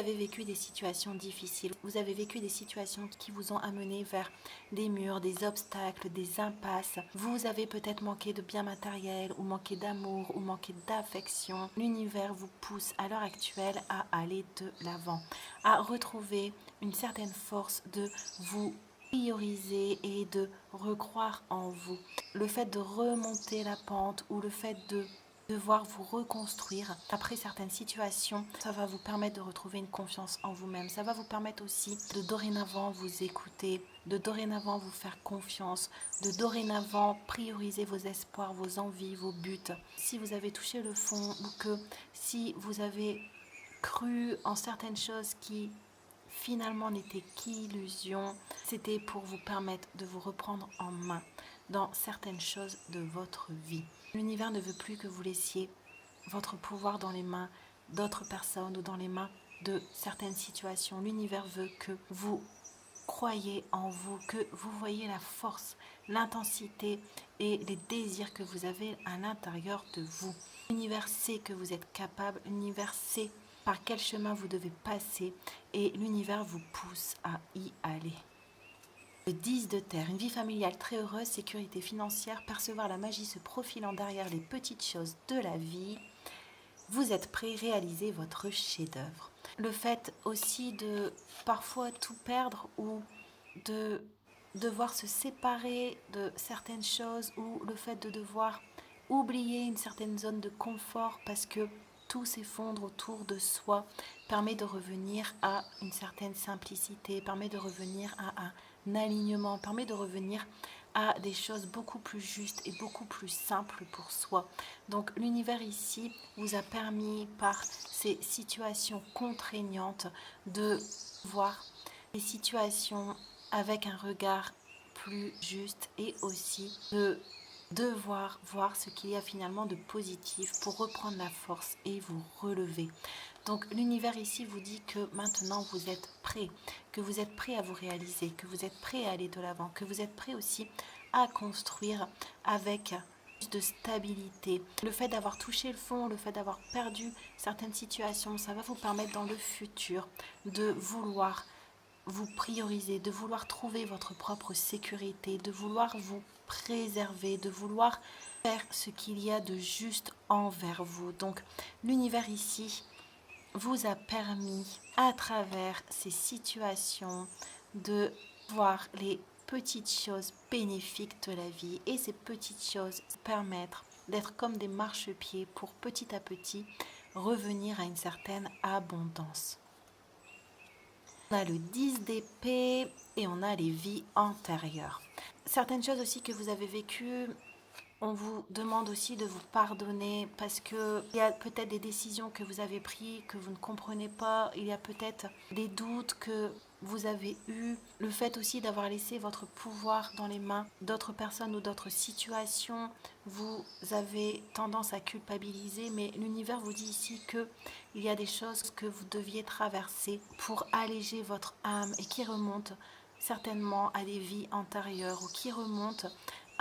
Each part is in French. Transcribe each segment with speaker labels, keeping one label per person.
Speaker 1: Vous avez vécu des situations difficiles, vous avez vécu des situations qui vous ont amené vers des murs, des obstacles, des impasses. Vous avez peut-être manqué de biens matériels ou manqué d'amour ou manqué d'affection. L'univers vous pousse à l'heure actuelle à aller de l'avant, à retrouver une certaine force de vous prioriser et de recroire en vous. Le fait de remonter la pente ou le fait de devoir vous reconstruire après certaines situations, ça va vous permettre de retrouver une confiance en vous-même. Ça va vous permettre aussi de dorénavant vous écouter, de dorénavant vous faire confiance, de dorénavant prioriser vos espoirs, vos envies, vos buts. Si vous avez touché le fond ou que si vous avez cru en certaines choses qui finalement n'étaient qu'illusions, c'était pour vous permettre de vous reprendre en main dans certaines choses de votre vie. L'univers ne veut plus que vous laissiez votre pouvoir dans les mains d'autres personnes ou dans les mains de certaines situations. L'univers veut que vous croyez en vous, que vous voyez la force, l'intensité et les désirs que vous avez à l'intérieur de vous. L'univers sait que vous êtes capable, l'univers sait par quel chemin vous devez passer et l'univers vous pousse à y aller. Le 10 de terre, une vie familiale très heureuse, sécurité financière, percevoir la magie se profilant derrière les petites choses de la vie. Vous êtes prêt à réaliser votre chef-d'œuvre. Le fait aussi de parfois tout perdre ou de devoir se séparer de certaines choses ou le fait de devoir oublier une certaine zone de confort parce que tout s'effondre autour de soi permet de revenir à une certaine simplicité, permet de revenir à un alignement, permet de revenir à des choses beaucoup plus justes et beaucoup plus simples pour soi. Donc l'univers ici vous a permis par ces situations contraignantes de voir les situations avec un regard plus juste et aussi de devoir voir ce qu'il y a finalement de positif pour reprendre la force et vous relever. Donc l'univers ici vous dit que maintenant vous êtes prêt, que vous êtes prêt à vous réaliser, que vous êtes prêt à aller de l'avant, que vous êtes prêt aussi à construire avec plus de stabilité. Le fait d'avoir touché le fond, le fait d'avoir perdu certaines situations, ça va vous permettre dans le futur de vouloir vous prioriser, de vouloir trouver votre propre sécurité, de vouloir vous préserver, de vouloir faire ce qu'il y a de juste envers vous. Donc l'univers ici vous a permis à travers ces situations de voir les petites choses bénéfiques de la vie et ces petites choses permettre d'être comme des marchepieds pour petit à petit revenir à une certaine abondance. On a le 10 d'épée et on a les vies antérieures. Certaines choses aussi que vous avez vécues, on vous demande aussi de vous pardonner parce qu'il y a peut-être des décisions que vous avez prises que vous ne comprenez pas. Il y a peut-être des doutes que vous avez eus. Le fait aussi d'avoir laissé votre pouvoir dans les mains d'autres personnes ou d'autres situations, vous avez tendance à culpabiliser. Mais l'univers vous dit ici qu'il y a des choses que vous deviez traverser pour alléger votre âme et qui remontent certainement à des vies antérieures ou qui remontent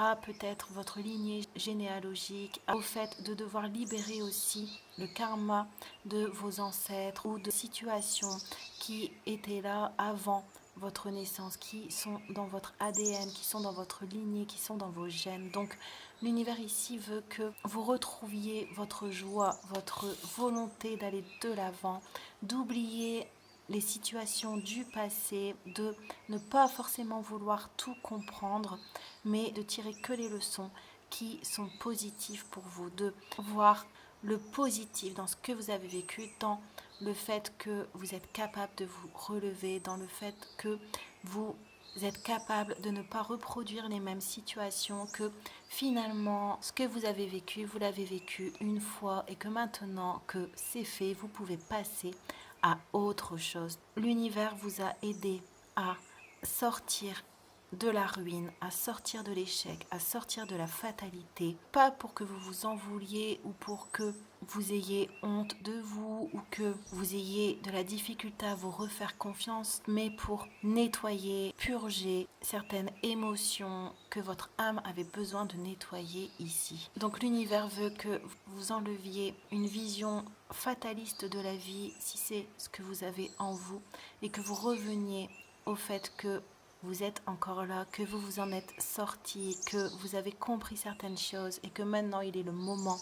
Speaker 1: à peut-être votre lignée généalogique, au fait de devoir libérer aussi le karma de vos ancêtres ou de situations qui étaient là avant votre naissance, qui sont dans votre ADN, qui sont dans votre lignée, qui sont dans vos gènes. Donc l'univers ici veut que vous retrouviez votre joie, votre volonté d'aller de l'avant, d'oublier les situations du passé, de ne pas forcément vouloir tout comprendre, mais de tirer que les leçons qui sont positives pour vous, de voir le positif dans ce que vous avez vécu, dans le fait que vous êtes capable de vous relever, dans le fait que vous êtes capable de ne pas reproduire les mêmes situations, que finalement ce que vous avez vécu, vous l'avez vécu une fois et que maintenant que c'est fait, vous pouvez passer à autre chose. L'univers vous a aidé à sortir de la ruine, à sortir de l'échec, à sortir de la fatalité, pas pour que vous vous en vouliez ou pour que vous ayez honte de vous ou que vous ayez de la difficulté à vous refaire confiance, mais pour nettoyer, purger certaines émotions que votre âme avait besoin de nettoyer ici. Donc l'univers veut que vous enleviez une vision fataliste de la vie, si c'est ce que vous avez en vous, et que vous reveniez au fait que vous êtes encore là, que vous vous en êtes sorti, que vous avez compris certaines choses et que maintenant il est le moment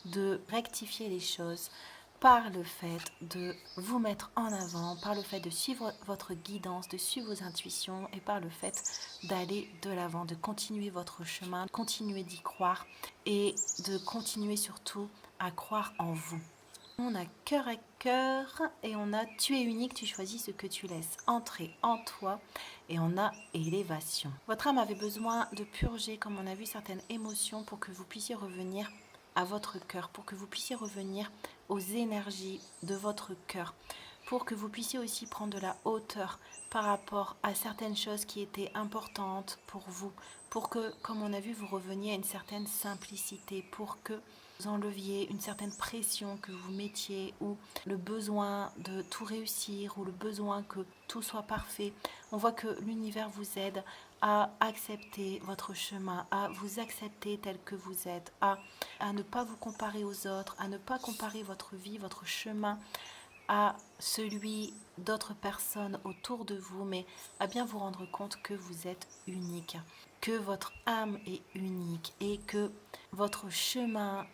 Speaker 1: de rectifier les choses par le fait de vous mettre en avant, par le fait de suivre votre guidance, de suivre vos intuitions et par le fait d'aller de l'avant, de continuer votre chemin, de continuer d'y croire et de continuer surtout à croire en vous. On a cœur à cœur et on a tu es unique, tu choisis ce que tu laisses entrer en toi et on a élévation. Votre âme avait besoin de purger, comme on a vu, certaines émotions pour que vous puissiez revenir à votre cœur, pour que vous puissiez revenir aux énergies de votre cœur, pour que vous puissiez aussi prendre de la hauteur par rapport à certaines choses qui étaient importantes pour vous, pour que, comme on a vu, vous reveniez à une certaine simplicité, pour que vous enleviez une certaine pression que vous mettiez ou le besoin de tout réussir ou le besoin que tout soit parfait. On voit que l'univers vous aide à accepter votre chemin, à vous accepter tel que vous êtes, à ne pas vous comparer aux autres, à ne pas comparer votre vie, votre chemin à celui d'autres personnes autour de vous, mais à bien vous rendre compte que vous êtes unique, que votre âme est unique et que votre chemin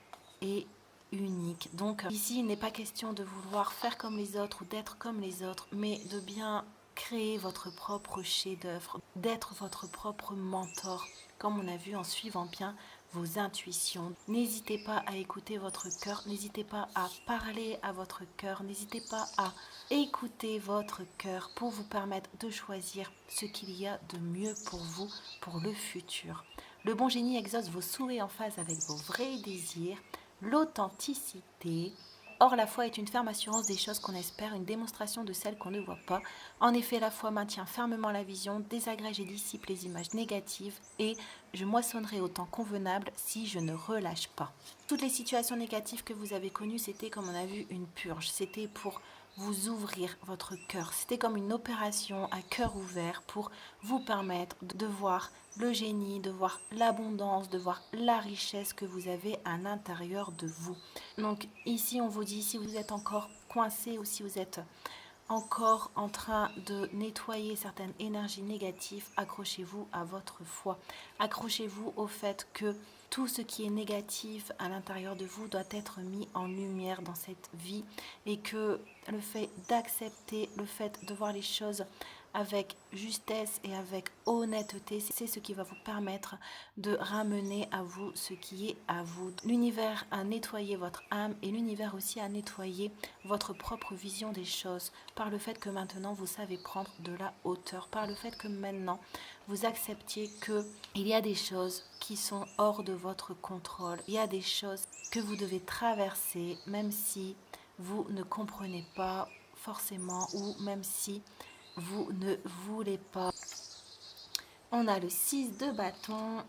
Speaker 1: est unique. Donc ici, il n'est pas question de vouloir faire comme les autres ou d'être comme les autres, mais de bien créer votre propre chef-d'œuvre, d'être votre propre mentor, comme on a vu en suivant bien vos intuitions. N'hésitez pas à écouter votre cœur, n'hésitez pas à parler à votre cœur, n'hésitez pas à écouter votre cœur pour vous permettre de choisir ce qu'il y a de mieux pour vous, pour le futur. Le bon génie exauce vos souhaits en phase avec vos vrais désirs, l'authenticité. Or, la foi est une ferme assurance des choses qu'on espère, une démonstration de celles qu'on ne voit pas. En effet, la foi maintient fermement la vision, désagrège et dissipe les images négatives et je moissonnerai au temps convenable si je ne relâche pas. Toutes les situations négatives que vous avez connues, c'était comme on a vu une purge. C'était pour vous ouvrir votre cœur. C'était comme une opération à cœur ouvert pour vous permettre de voir le génie, de voir l'abondance, de voir la richesse que vous avez à l'intérieur de vous. Donc ici, on vous dit, si vous êtes encore coincé ou si vous êtes encore en train de nettoyer certaines énergies négatives, accrochez-vous à votre foi. Accrochez-vous au fait que tout ce qui est négatif à l'intérieur de vous doit être mis en lumière dans cette vie et que le fait d'accepter, le fait de voir les choses avec justesse et avec honnêteté, c'est ce qui va vous permettre de ramener à vous ce qui est à vous. L'univers a nettoyé votre âme et l'univers aussi a nettoyé votre propre vision des choses par le fait que maintenant vous savez prendre de la hauteur, par le fait que maintenant vous acceptiez que il y a des choses qui sont hors de votre contrôle, il y a des choses que vous devez traverser même si vous ne comprenez pas forcément ou même si vous ne voulez pas. On a le 6 de bâton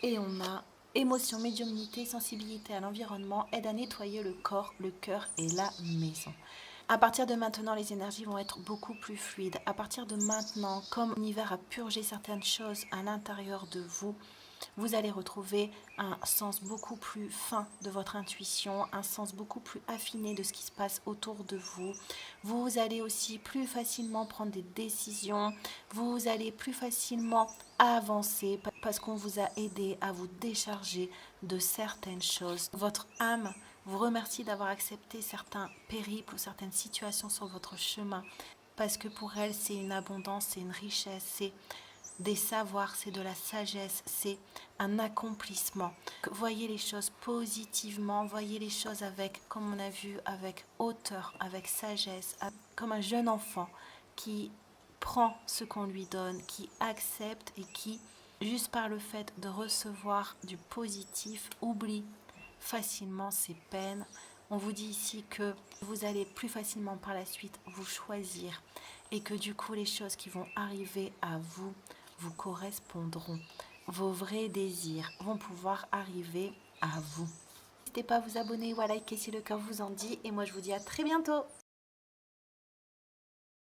Speaker 1: et on a émotion, médiumnité, sensibilité à l'environnement, aide à nettoyer le corps, le cœur et la maison. À partir de maintenant, les énergies vont être beaucoup plus fluides. À partir de maintenant, comme l'univers a purgé certaines choses à l'intérieur de vous, vous allez retrouver un sens beaucoup plus fin de votre intuition, un sens beaucoup plus affiné de ce qui se passe autour de vous. Vous allez aussi plus facilement prendre des décisions, vous allez plus facilement avancer parce qu'on vous a aidé à vous décharger de certaines choses. Votre âme vous remercie d'avoir accepté certains périples ou certaines situations sur votre chemin parce que pour elle, c'est une abondance, c'est une richesse, c'est des savoirs, c'est de la sagesse, c'est un accomplissement. Voyez les choses positivement, voyez les choses avec, comme on a vu, avec hauteur, avec sagesse, comme un jeune enfant qui prend ce qu'on lui donne, qui accepte et qui, juste par le fait de recevoir du positif, oublie facilement ses peines. On vous dit ici que vous allez plus facilement par la suite vous choisir et que du coup les choses qui vont arriver à vous vous correspondront. Vos vrais désirs vont pouvoir arriver à vous. N'hésitez pas à vous abonner ou à liker si le cœur vous en dit. Et moi, je vous dis à très bientôt.